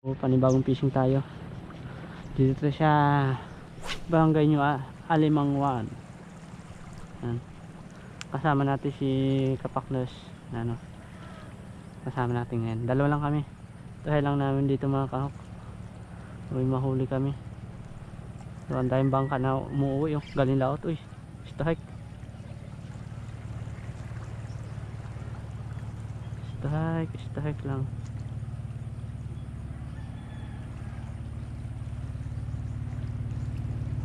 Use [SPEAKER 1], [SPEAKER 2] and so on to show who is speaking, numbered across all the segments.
[SPEAKER 1] O, panibagong fishing tayo dito sa barangay nyo, Alimangwan. Yan. Kasama natin si Kapaknos, ano, kasama natin ngayon, dalawa lang kami. Try lang namin dito mga kahok, may mahuli kami. So ang daming bangka na umuwi, oh, galing laot. Uy, strike lang.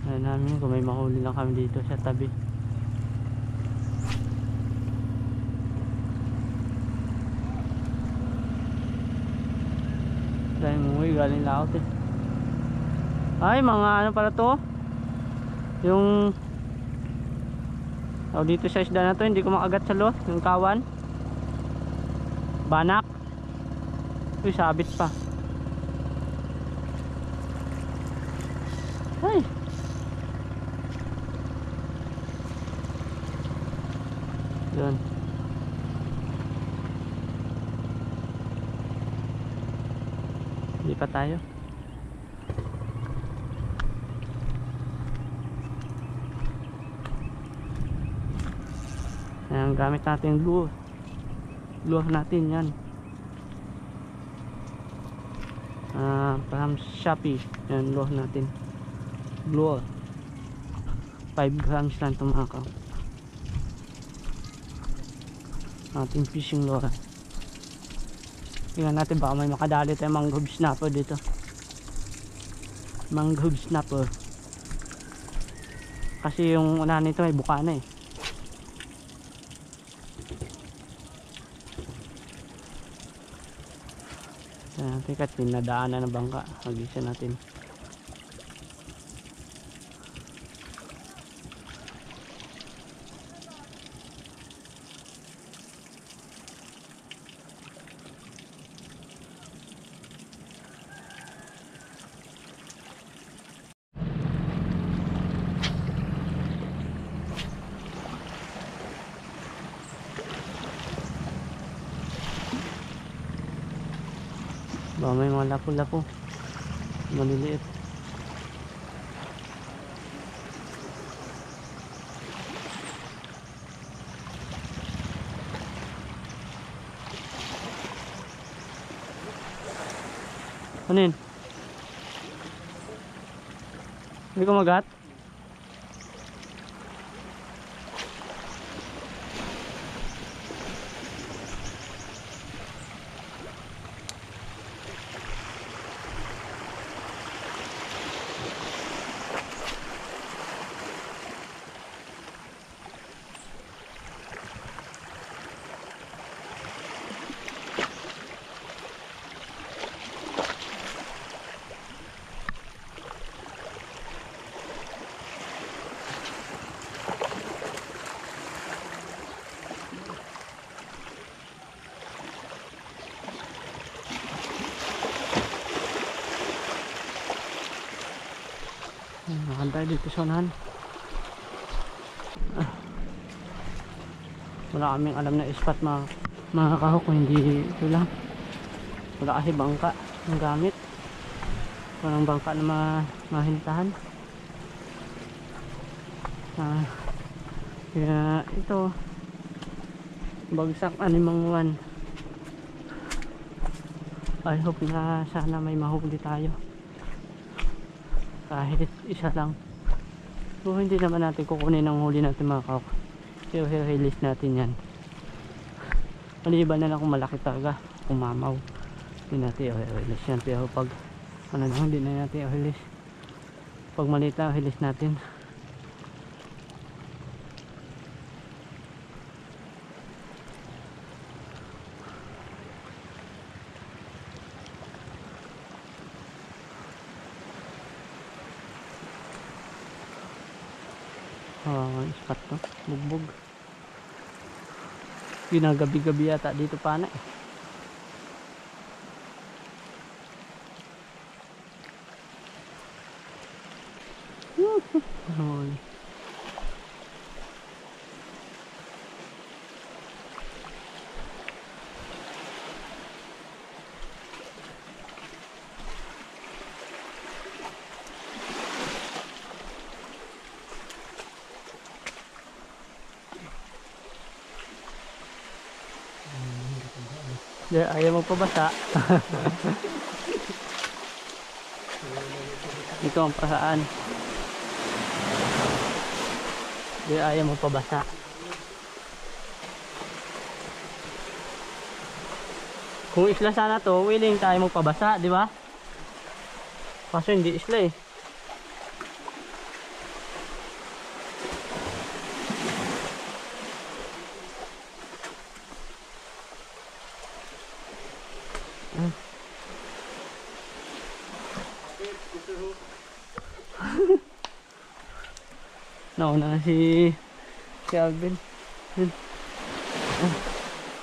[SPEAKER 1] Ayan namin kung may mahuli lang kami dito sa tabi. Dahil umuwi galing laot eh. Ay, mga ano pala to, yung dito sa isda na to, hindi ko makagat sa lo, yung kawan, banak. Uy, sabit pa. Ay, yun. Hindi pa tayo. Ayan, gamit natin yung lure natin yan. From Shopee. Yan, lure natin. Lure 5 grams lang ito mga kaw. Ating fishing lure. Tingnan natin baka may makadali tayo mangrove snapper dito. Mangrove snapper. Kasi yung unahan nito may bukana eh. Teka, tinadaanan ng bangka. Mag-isa natin. Ba, may mga lapo-lapo maliliit. Ano yun? Hindi ko magat. Nakantay dito sa unahan. Wala kaming alam na spot mga kahok kung hindi ito lang. Wala kasi bangka ng gamit. Walang bangka na mahintahan. Kaya ito bagsak Alimangwan. I hope na sana may mahuli tayo. Kahit isa lang. So hindi naman natin kukunin ang huli natin mga kahok. So i-release natin yan. Maliban na lang kung malaki talaga, kung mamaw, hindi natin i-release yan. Pero pag ano lang, hindi na natin i-release. Pag maliit lang, i-release natin. Spot to, bugbog. Ginagabi-gabi yata dito pa na eh. Ayaw magpabasa. Ito ang paraan. Ayaw magpabasa. Kung isla sana to, willing tayo magpabasa, di ba? Kaso hindi isla eh. Nauna na si Alvin.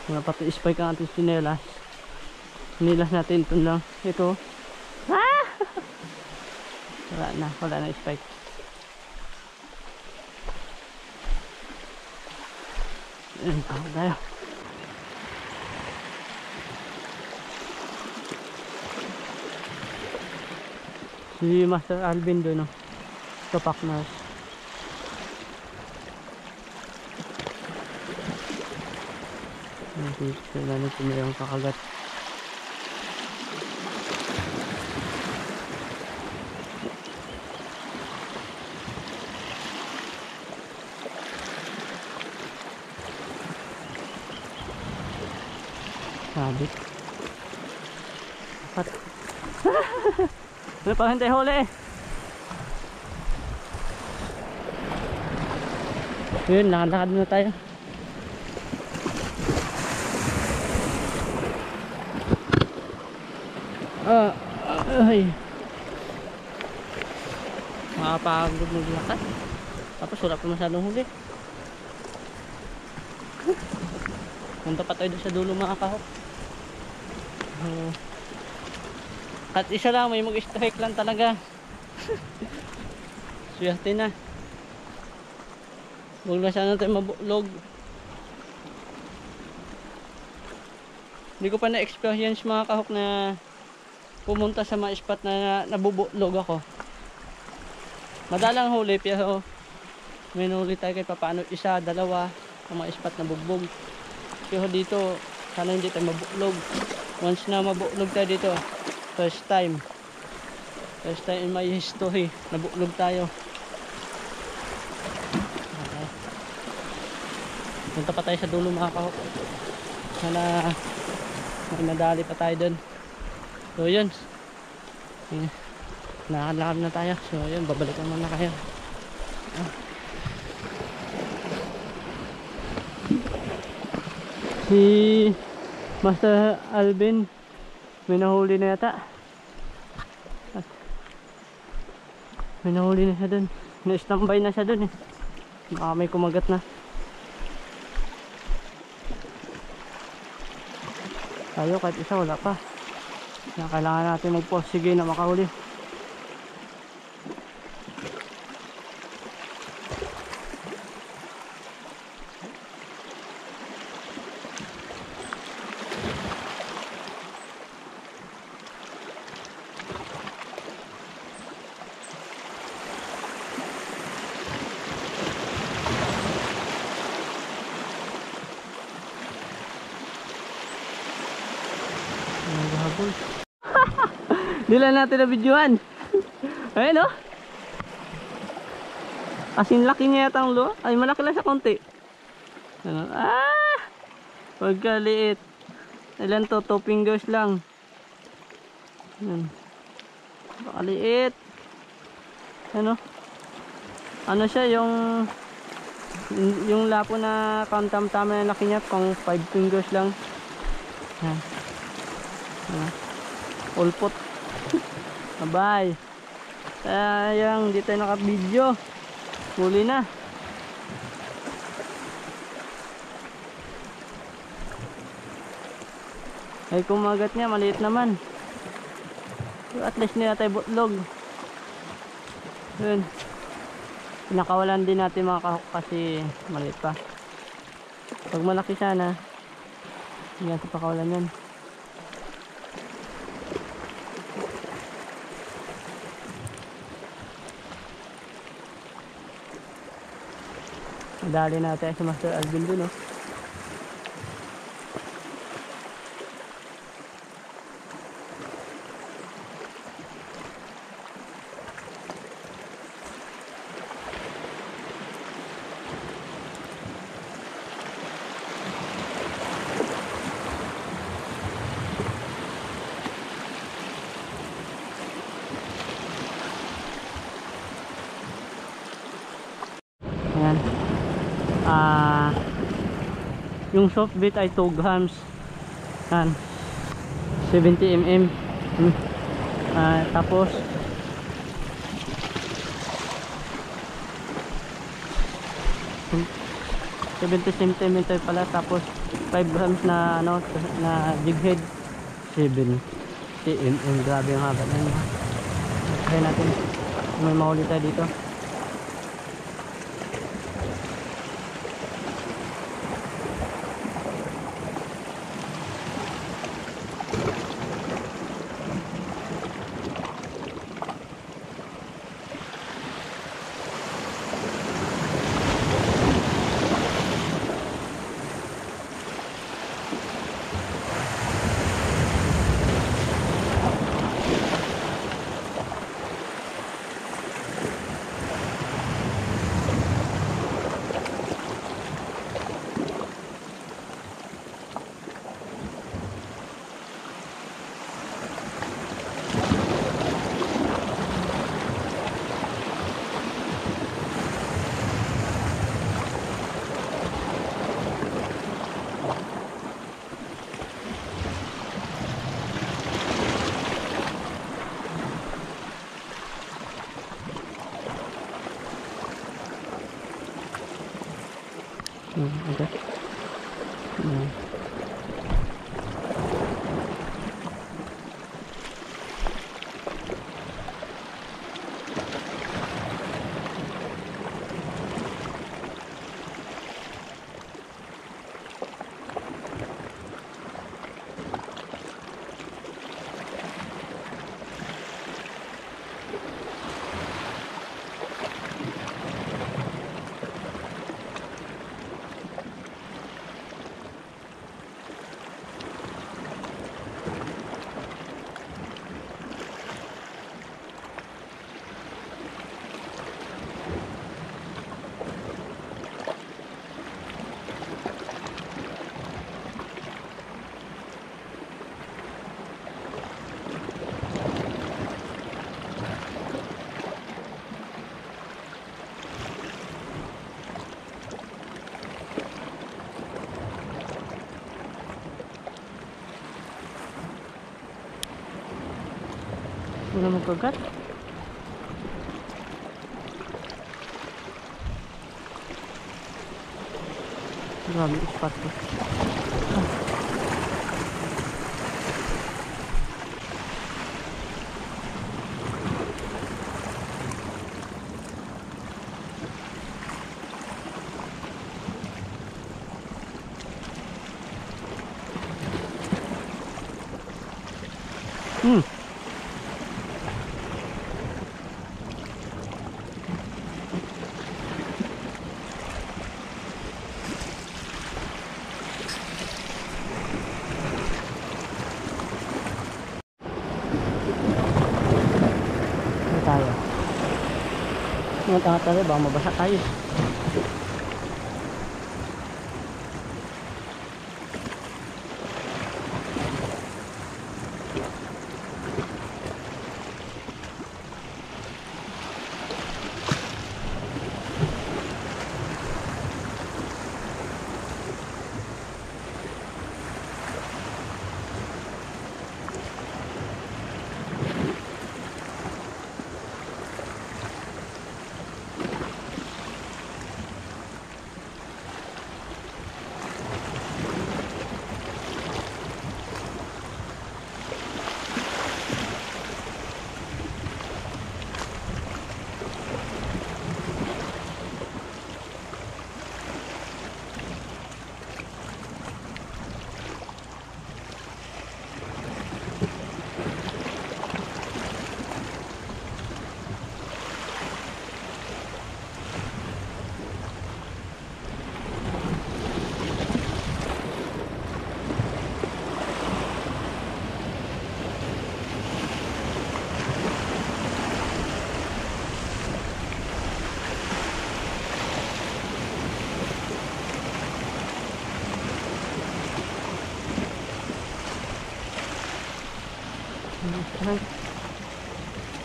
[SPEAKER 1] Pati spike ang ating sinelas. Sinilas natin ito lang. Ito. Ah! Wala na spike. Tawag tayo. Si Master Alvin doon, no? Kapak na. Sila na yung kakagat. Sabit. Apat. Ano pa hintay huli eh. Yun, lakad na tayo. Ay. Makapagod maglakad. Tapos wala pa masyadong huli. Punta pa tayo doon sa dulo mga kahok. At isa lang, may mag-strike lang talaga. Swerte na. Huwag na sana tayo mabuklog. Hindi ko pa na-experience mga kahok na pumunta sa mga spot na nabubuklog ako. Madalang huli pero may nahuli tayo kahit papaano, isa, dalawa ang mga spot na bugbog. Pero dito sana hindi tayo mabuklog. Once na mabuklog tayo dito, first time in my history nabuklog tayo. Okay. Punta pa tayo sa dulo mga kahok. Sana may nadali pa tayo dun. So yun, nakakad na tayo. So yun, babalikan muna kayo. Si Master Alvin may nahuli na yata. May nahuli na siya dun. Na-standby na siya dun eh. Baka may kumagat na. Tayo kahit isa wala pa. Kailangan natin mag-porsige na makahuli. Dila natin na videoan. Ayun o. Kasing laki niya yata ang lo. Ay malaki lang sa konti. Ano? Pagkaliit. Ilan to? 2 fingers lang. Pakaliit. Ano? Ano siya yung lapo na kamtam-tama na laki niya. Pang 5 fingers lang. Yan. Ulpot. Bye. Sayang, di tayo naka-video. Huli na. Ay kumagat niya, maliit naman. So, at least nila tayo butlog. Yun. Pinakawalan din natin mga kahok kasi maliit pa. Pag malaki sana, hindi natin pakawalan yan. Dali natin sa Master Alvin dun, oh. Yung soft bait ay 2 grams. Yan. 70 mm. Tapos 70 cm pala, tapos 5 grams na ano na jig head, 70 cm. Grabe yung haba na yun. Try natin kung may mahuli tayo dito. Okay. Wala magkagat. Grabe ispat ko. Tayo. Ngayon tayo, baka mabasa tayo.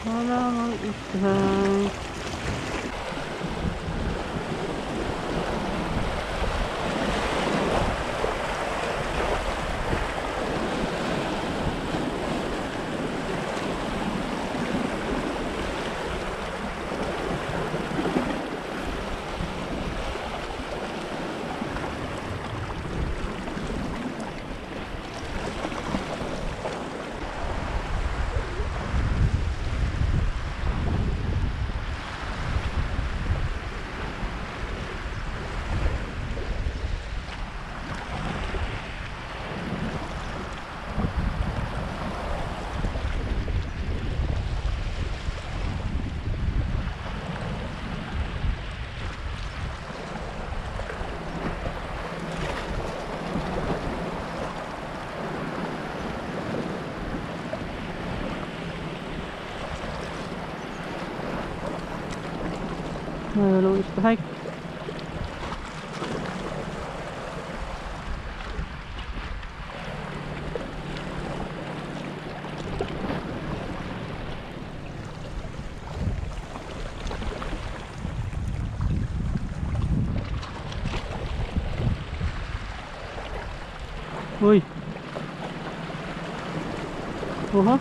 [SPEAKER 1] Wala mang isang. Low strike. Uy. Oha.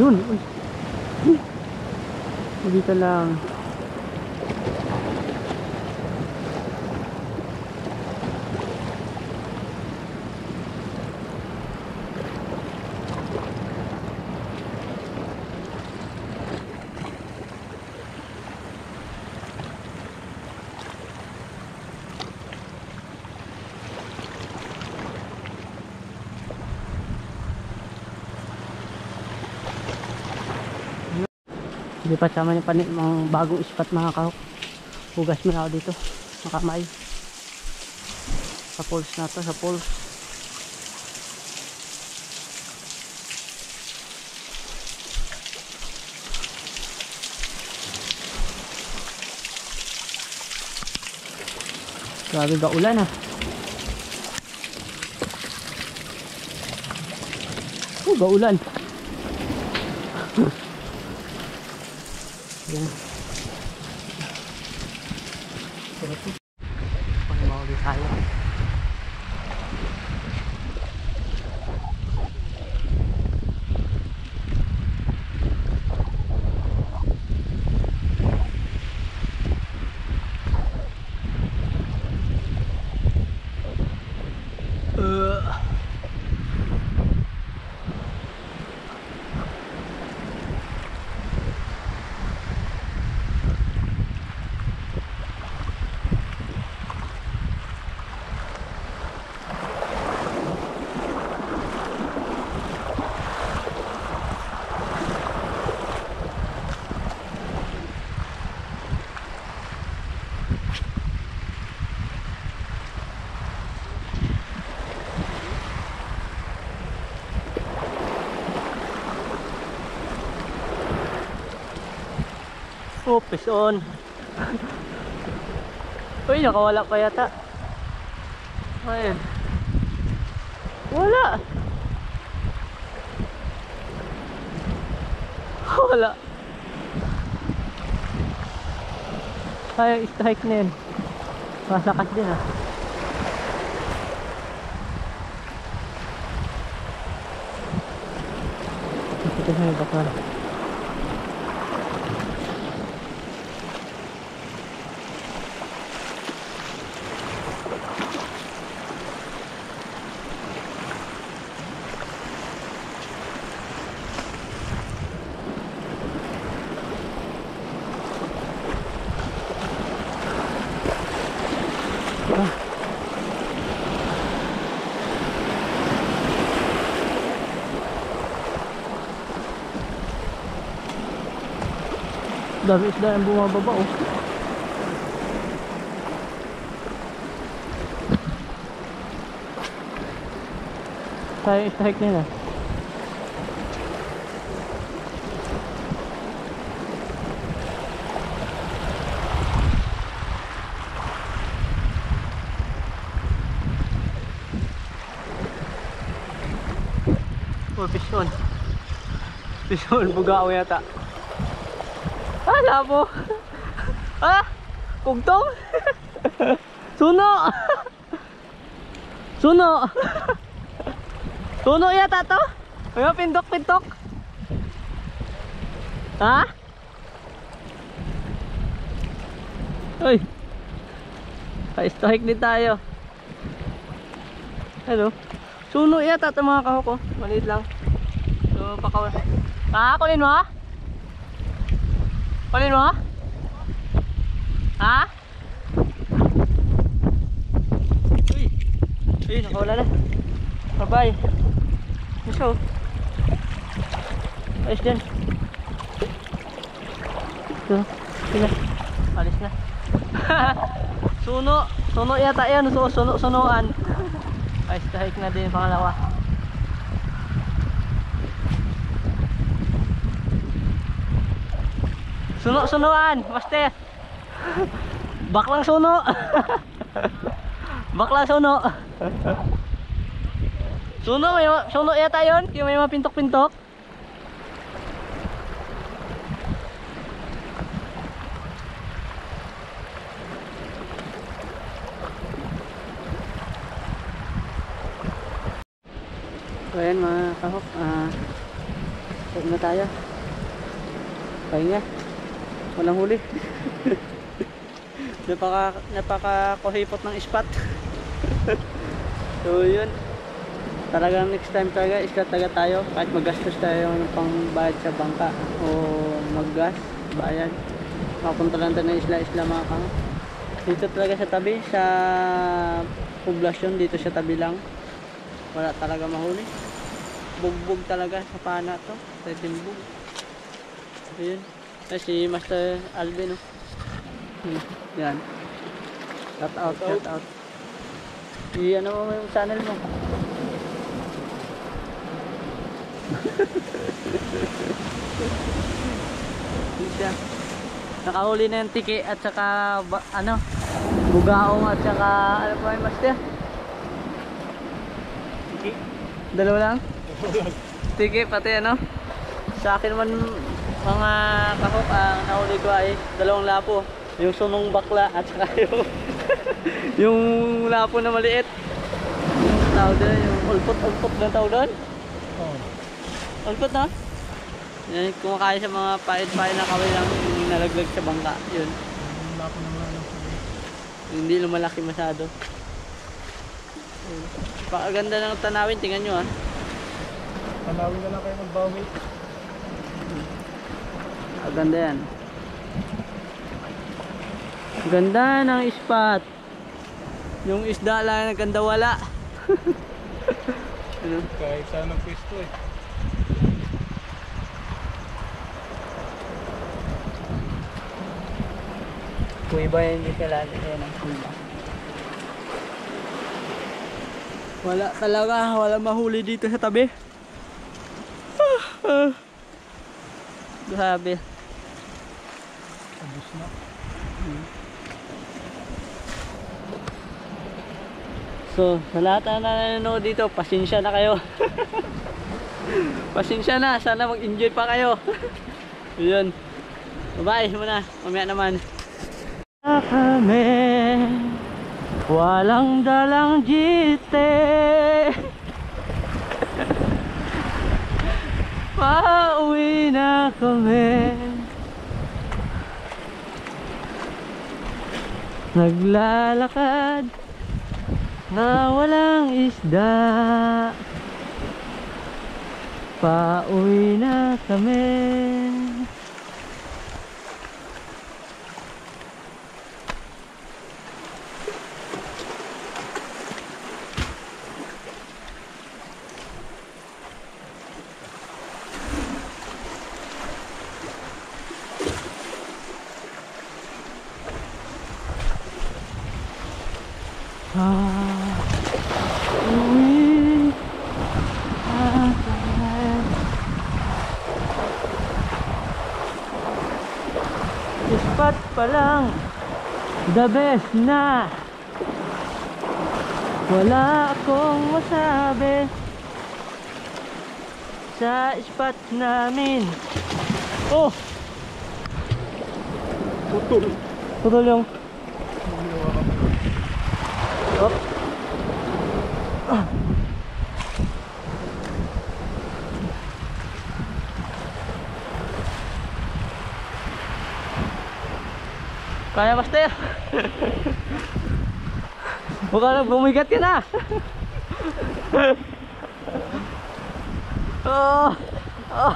[SPEAKER 1] Yun, uy. Dito lang. Hindi pa sama niya pa mga bagong spot mga kahok. Hugas mo na ako dito. Makamay. Sa poles na to, sa poles. Grabe ba ulan ah. Ba ulan. Yan. Pag mawali tayo. Oh, fish on. Uy, nakawala pa yata. Ayun. Wala. Wala. Sayang strike na yun. Masakas din ah. Ito na yung bakal. Dami isda yung bumababa oh. Sayang strike nila. Oh, pison. Pison, bugao yata. Ah, labo. Ah, kugtong. Suno. Suno. Suno yata to. Ayo, pintok-pintok. Ha? Uy. Pa-strike din tayo. Hello. Suno yata ito mga kahok, oh. Maliit lang. So, pakaw. Ha? Kunin mo? Kunin mo? Ha? Uy. Uy, nakawala na. Bye-bye. So, ayos dyan. So, sila. Alis na. Suno yata yan. Sunuan. Ayos kahit na din pangalawa. Sunuan, master. Baklang suno. Baklang suno. Suno yata yun. Yung may mga pintok-pintok. So ayan mga kahok, huwag na tayo. Pahinga. Walang huli. Napaka-kuhipot ng spot. So yun. Talagang next time talaga isla talaga tayo. Kahit magastos tayo ng pangbayad sa bangka o maggas, bayad. Makapunta lang tayo ng isla-isla mga kahok. Dito talaga sa tabi, sa poblasyon, dito sa tabi lang. Wala talaga mahuli. Bugbog talaga sa pana to. Timbog. Ayun. Si Master Alvin, oh. Yan. Shout out. Ano mo yung channel mo? Siya. Nakahuli na yung tiki at saka bugaong at saka ano pa yung Master? Tiki. Dalawa lang? Tiki pati ano? Sa akin naman mga kahok, ang nahuli ko ay 2 lapo. Yung sunong bakla at saka yung lapo na maliit. Yung tawag doon, yung ulpot na tawag doon. Ulpot na? Yan, kumakain sa mga pait-pait na kaway lang yung nalaglag sa bangka. Yun. Yung lapo naman. Hindi lumalaki masyado. Pakaganda ng tanawin, tingnan nyo, ha. Tanawin na lang kayo magbawi. Ganda yan. Ganda ng spot. Yung isda lang ganda wala. Ano? Kahit saan ng pwesto eh. Kuiba hindi sila. Ayan ang kuiba. Wala talaga. Wala mahuli dito sa tabi. Grabe. Abos na. So, sa lahat na nanonood dito, pasensya na kayo. Pasensya na, sana mag-enjoy pa kayo. Yun. Bye muna, mamaya naman. Kami, walang dalang jite. Pauwi na kami. Naglalakad na walang isda. Pauwi na kami. Spot pa lang, the best na. Wala akong masabi sa spot namin. Oh, putol yung oh. Kaya, master. Mukha na bumigat ka na. Oh. Oh.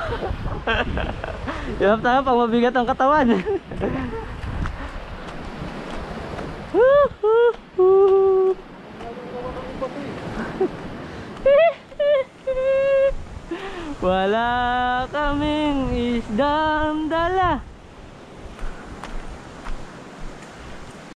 [SPEAKER 1] Hirap tayo pag mabigat ang katawan. Wala kaming isdang dala.